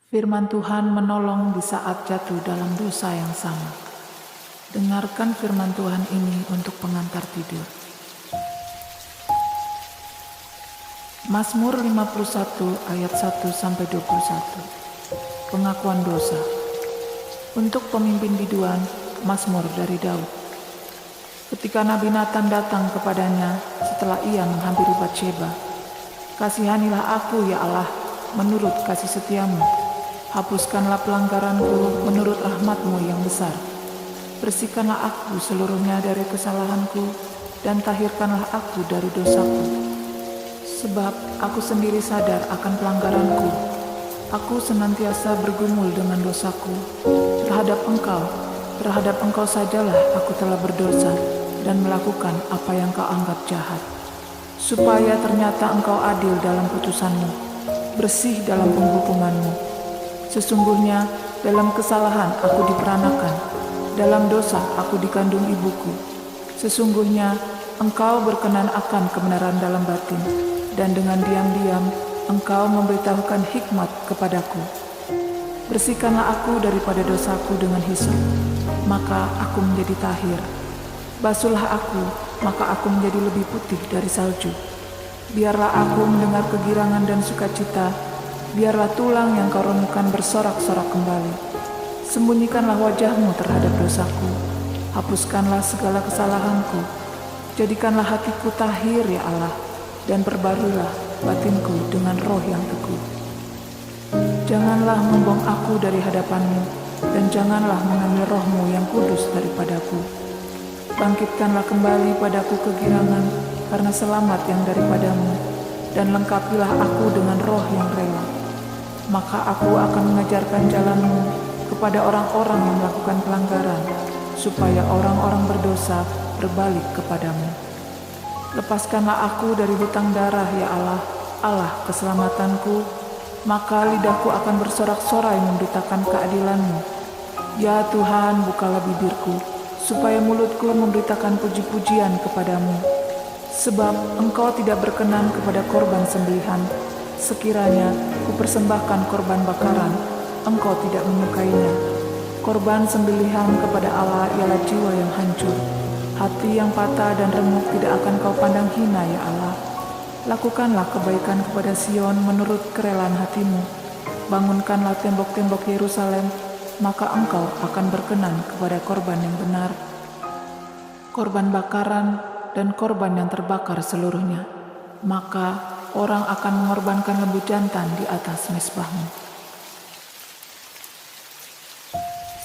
Firman Tuhan menolong di saat jatuh dalam dosa yang sama. Dengarkan firman Tuhan ini untuk pengantar tidur. Mazmur 51 ayat 1-21. Pengakuan dosa. Untuk pemimpin biduan, Mazmur dari Daud. Ketika Nabi Nathan datang kepadanya setelah ia menghampiri Batsheba, "Kasihanilah aku ya Allah, menurut kasih setiamu. Hapuskanlah pelanggaranku menurut rahmat-Mu yang besar. Bersihkanlah aku seluruhnya dari kesalahanku, dan tahirkanlah aku dari dosaku. Sebab aku sendiri sadar akan pelanggaranku. Aku senantiasa bergumul dengan dosaku. Terhadap Engkau sajalah aku telah berdosa dan melakukan apa yang Kau anggap jahat. Supaya ternyata Engkau adil dalam putusan-Mu, bersih dalam penghukuman-Mu. Sesungguhnya dalam kesalahan aku diperanakan, dalam dosa aku dikandung ibuku. Sesungguhnya Engkau berkenan akan kebenaran dalam batin, dan dengan diam-diam Engkau memberitahukan hikmat kepadaku. Bersihkanlah aku daripada dosaku dengan hisop, maka aku menjadi tahir. Basuhlah aku, maka aku menjadi lebih putih dari salju. Biarlah aku mendengar kegirangan dan sukacita, biarlah tulang yang Kau remukan bersorak-sorak kembali. Sembunyikanlah wajah-Mu terhadap dosaku, hapuskanlah segala kesalahanku. Jadikanlah hatiku tahir ya Allah, dan perbaruilah batinku dengan roh yang teguh. Janganlah membuang aku dari hadapan-Mu, dan janganlah mengambil roh-Mu yang kudus daripadaku. Bangkitkanlah kembali padaku kegirangan karena selamat yang daripada-Mu, dan lengkapilah aku dengan roh yang rela. Maka aku akan mengajarkan jalan-Mu kepada orang-orang yang melakukan pelanggaran, supaya orang-orang berdosa berbalik kepadamu. Lepaskanlah aku dari hutang darah ya Allah, Allah keselamatanku, maka lidahku akan bersorak-sorai memberitakan keadilan-Mu. Ya Tuhan, bukalah bibirku, supaya mulutku memberitakan puji-pujian kepadamu. Sebab Engkau tidak berkenan kepada korban sembelihan. Sekiranya kupersembahkan korban bakaran, Engkau tidak menyukainya. Korban sembelihan kepada Allah ialah jiwa yang hancur. Hati yang patah dan remuk tidak akan Kau pandang hina ya Allah. Lakukanlah kebaikan kepada Sion menurut kerelaan hati-Mu. Bangunkanlah tembok-tembok Yerusalem, maka Engkau akan berkenan kepada korban yang benar, korban bakaran dan korban yang terbakar seluruhnya. Maka orang akan mengorbankan lembu jantan di atas mezbah-Mu.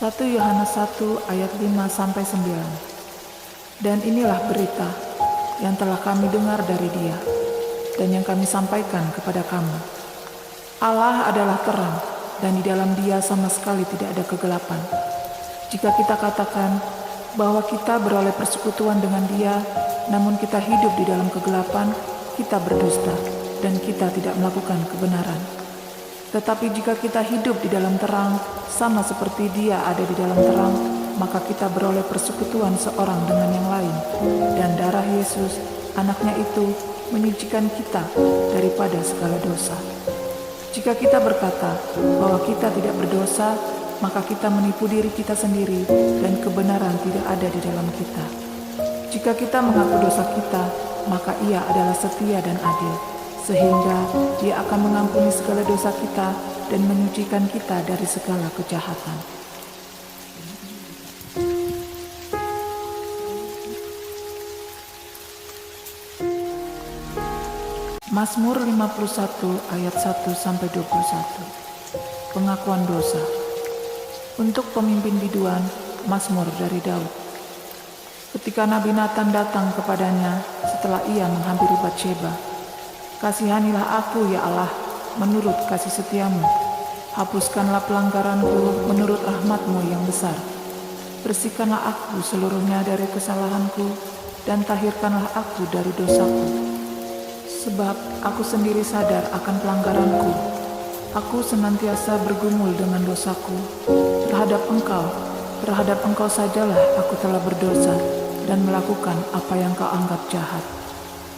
1 Yohanes 1 ayat 5-9. Dan inilah berita yang telah kami dengar dari Dia, dan yang kami sampaikan kepada kamu. Allah adalah terang, dan di dalam Dia sama sekali tidak ada kegelapan. Jika kita katakan bahwa kita beroleh persekutuan dengan Dia, namun kita hidup di dalam kegelapan, kita berdusta, dan kita tidak melakukan kebenaran. Tetapi jika kita hidup di dalam terang, sama seperti Dia ada di dalam terang, maka kita beroleh persekutuan seorang dengan yang lain, dan darah Yesus, Anaknya itu, menyucikan kita daripada segala dosa. Jika kita berkata bahwa kita tidak berdosa, maka kita menipu diri kita sendiri, dan kebenaran tidak ada di dalam kita. Jika kita mengaku dosa kita, maka Ia adalah setia dan adil, sehingga Dia akan mengampuni segala dosa kita dan menyucikan kita dari segala kejahatan. Mazmur 51 ayat 1-21. Pengakuan dosa. Untuk pemimpin biduan, Mazmur dari Daud. Ketika Nabi Nathan datang kepadanya setelah ia menghampiri Batsheba, "Kasihanilah aku ya Allah, menurut kasih setiamu. Hapuskanlah pelanggaranku menurut rahmat-Mu yang besar. Bersihkanlah aku seluruhnya dari kesalahanku, dan tahirkanlah aku dari dosaku. Sebab aku sendiri sadar akan pelanggaranku. Aku senantiasa bergumul dengan dosaku. Terhadap Engkau sajalah aku telah berdosa dan melakukan apa yang Kau anggap jahat.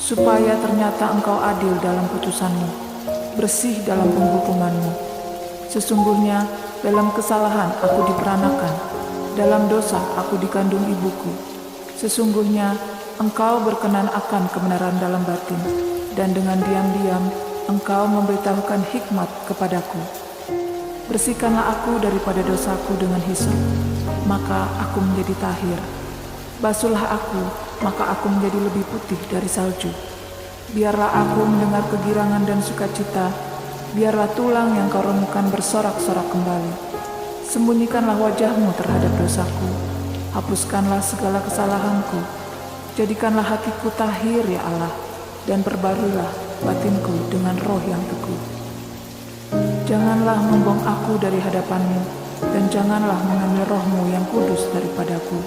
Supaya ternyata Engkau adil dalam putusan-Mu, bersih dalam penghukuman-Mu. Sesungguhnya dalam kesalahan aku diperanakan, dalam dosa aku dikandung ibuku. Sesungguhnya Engkau berkenan akan kebenaran dalam batin, dan dengan diam-diam Engkau memberitahukan hikmat kepadaku. Bersihkanlah aku daripada dosaku dengan hisop, maka aku menjadi tahir. Basuhlah aku, maka aku menjadi lebih putih dari salju. Biarlah aku mendengar kegirangan dan sukacita, biarlah tulang yang Kau remukan bersorak-sorak kembali. Sembunyikanlah wajah-Mu terhadap dosaku, hapuskanlah segala kesalahanku. Jadikanlah hatiku tahir ya Allah, dan perbaruilah batinku dengan roh yang teguh. Janganlah membuang aku dari hadapan-Mu, dan janganlah mengambil roh-Mu yang kudus daripadaku.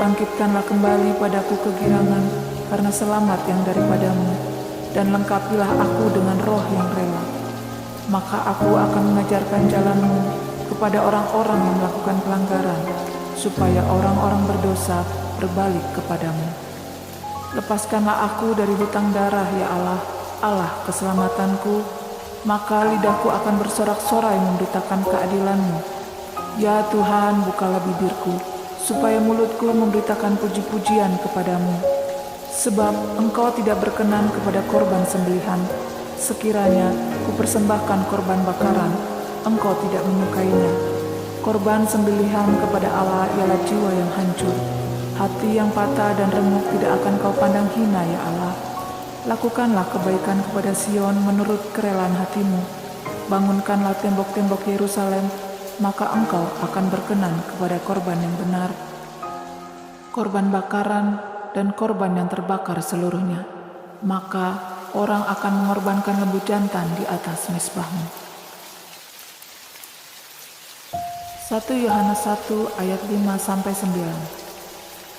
Bangkitkanlah kembali padaku kegirangan karena selamat yang daripada-Mu, dan lengkapilah aku dengan roh yang rela. Maka aku akan mengajarkan jalan-Mu kepada orang-orang yang melakukan pelanggaran, supaya orang-orang berdosa berbalik kepadamu. Lepaskanlah aku dari hutang darah ya Allah, Allah keselamatanku, maka lidahku akan bersorak-sorai memberitakan keadilan-Mu. Ya Tuhan, bukalah bibirku, supaya mulutku memberitakan puji-pujian kepadamu. Sebab Engkau tidak berkenan kepada korban sembelihan, sekiranya kupersembahkan korban bakaran, Engkau tidak menyukainya. Korban sembelihan kepada Allah ialah jiwa yang hancur. Hati yang patah dan remuk tidak akan Kau pandang hina ya Allah. Lakukanlah kebaikan kepada Sion menurut kerelaan hati-Mu. Bangunkanlah tembok-tembok Yerusalem, maka Engkau akan berkenan kepada korban yang benar, korban bakaran dan korban yang terbakar seluruhnya. Maka orang akan mengorbankan lembu jantan di atas mezbah-Mu. 1 Yohanes 1 ayat 5-9.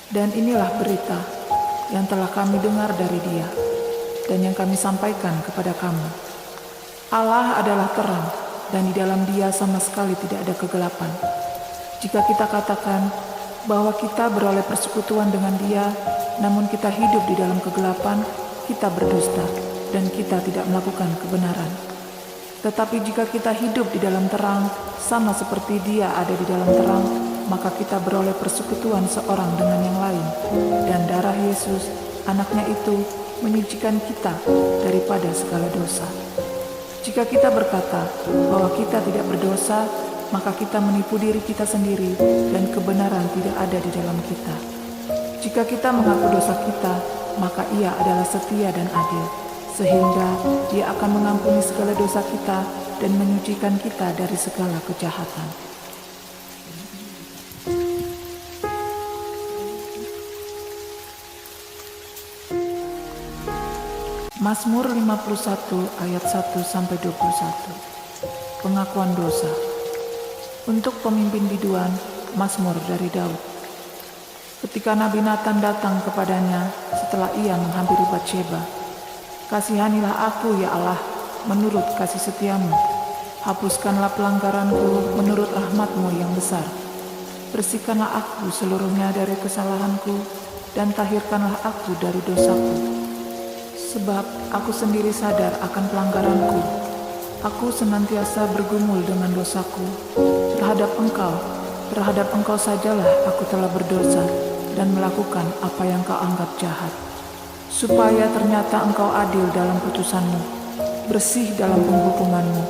Dan inilah berita yang telah kami dengar dari Dia, dan yang kami sampaikan kepada kamu. Allah adalah terang, dan di dalam Dia sama sekali tidak ada kegelapan. Jika kita katakan bahwa kita beroleh persekutuan dengan Dia, namun kita hidup di dalam kegelapan, kita berdusta, dan kita tidak melakukan kebenaran. Tetapi jika kita hidup di dalam terang, sama seperti Dia ada di dalam terang, maka kita beroleh persekutuan seorang dengan yang lain, dan darah Yesus, Anaknya itu, menyucikan kita daripada segala dosa. Jika kita berkata bahwa kita tidak berdosa, maka kita menipu diri kita sendiri, dan kebenaran tidak ada di dalam kita. Jika kita mengaku dosa kita, maka Ia adalah setia dan adil, sehingga Dia akan mengampuni segala dosa kita dan menyucikan kita dari segala kejahatan. Mazmur 51 ayat 1-21. Pengakuan dosa. Untuk pemimpin biduan, Mazmur dari Daud. Ketika Nabi Nathan datang kepadanya setelah ia menghampiri Batsheba, kasihanilah aku ya Allah menurut kasih setiamu. Hapuskanlah pelanggaranku menurut rahmat-Mu yang besar. Bersihkanlah aku seluruhnya dari kesalahanku, dan tahirkanlah aku dari dosaku. Sebab aku sendiri sadar akan pelanggaranku. Aku senantiasa bergumul dengan dosaku. Terhadap Engkau sajalah aku telah berdosa dan melakukan apa yang Kau anggap jahat. Supaya ternyata Engkau adil dalam putusan-Mu, bersih dalam penghukuman-Mu.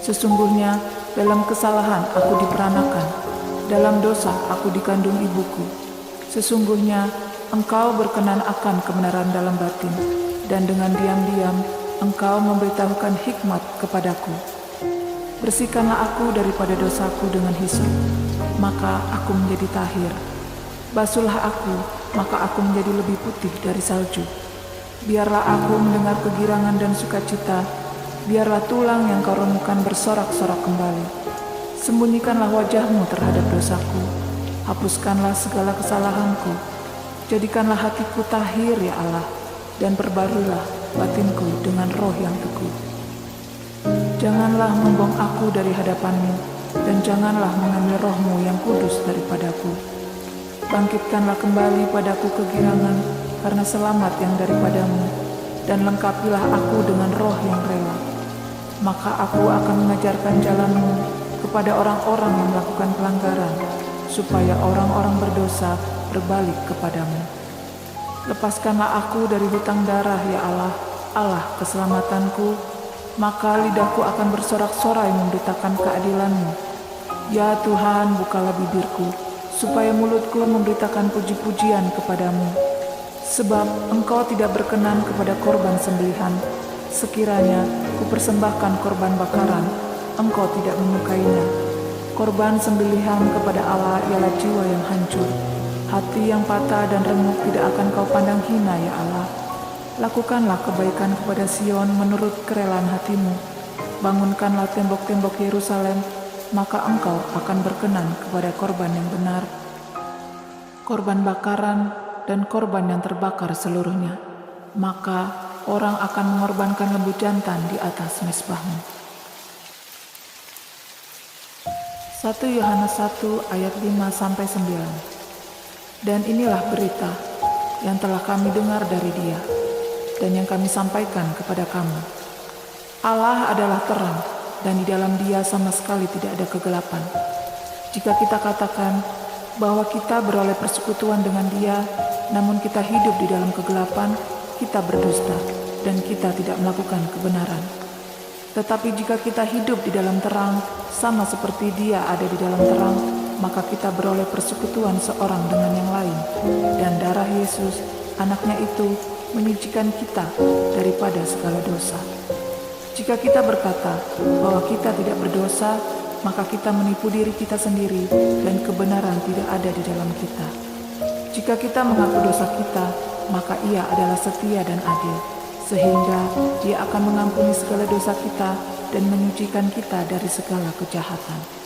Sesungguhnya dalam kesalahan aku diperanakan, dalam dosa aku dikandung ibuku. Sesungguhnya Engkau berkenan akan kebenaran dalam batin, dan dengan diam-diam Engkau memberitahukan hikmat kepadaku. Bersihkanlah aku daripada dosaku dengan hisop, maka aku menjadi tahir. Basuhlah aku, maka aku menjadi lebih putih dari salju. Biarlah aku mendengar kegirangan dan sukacita, biarlah tulang yang Kau remukan bersorak-sorak kembali. Sembunyikanlah wajah-Mu terhadap dosaku, hapuskanlah segala kesalahanku. Jadikanlah hatiku tahir ya Allah, dan perbaruilah batinku dengan roh yang teguh. Janganlah membuang aku dari hadapan-Mu, dan janganlah mengambil roh-Mu yang kudus daripadaku. Bangkitkanlah kembali padaku kegirangan karena selamat yang daripada-Mu, dan lengkapilah aku dengan roh yang rela. maka aku akan mengajarkan jalan-Mu kepada orang-orang yang melakukan pelanggaran, supaya orang-orang berdosa berbalik kepadamu. Lepaskanlah aku dari hutang darah, ya Allah, Allah keselamatanku, maka lidahku akan bersorak-sorai memberitakan keadilan-Mu. Ya Tuhan, bukalah bibirku, supaya mulutku memberitakan puji-pujian kepadamu. Sebab Engkau tidak berkenan kepada korban sembelihan. Sekiranya kupersembahkan korban bakaran, Engkau tidak menyukainya. Korban sembelihan kepada Allah ialah jiwa yang hancur. Hati yang patah dan remuk tidak akan Kau pandang hina, ya Allah. Lakukanlah kebaikan kepada Sion menurut kerelaan hati-Mu. Bangunkanlah tembok-tembok Yerusalem, maka Engkau akan berkenan kepada korban yang benar, korban bakaran dan korban yang terbakar seluruhnya. Maka orang akan mengorbankan lembu jantan di atas mezbah-Mu. 1 Yohanes 1 ayat 5-9. Dan inilah berita yang telah kami dengar dari Dia dan yang kami sampaikan kepada kamu. Allah adalah terang, dan di dalam Dia sama sekali tidak ada kegelapan. Jika kita katakan bahwa kita beroleh persekutuan dengan Dia, namun kita hidup di dalam kegelapan, kita berdusta dan kita tidak melakukan kebenaran. Tetapi jika kita hidup di dalam terang, sama seperti Dia ada di dalam terang, maka kita beroleh persekutuan seorang dengan yang lain, dan darah Yesus, Anaknya itu, menyucikan kita daripada segala dosa. Jika kita berkata bahwa kita tidak berdosa, maka kita menipu diri kita sendiri dan kebenaran tidak ada di dalam kita. Jika kita mengaku dosa kita, maka Ia adalah setia dan adil, sehingga Dia akan mengampuni segala dosa kita dan menyucikan kita dari segala kejahatan.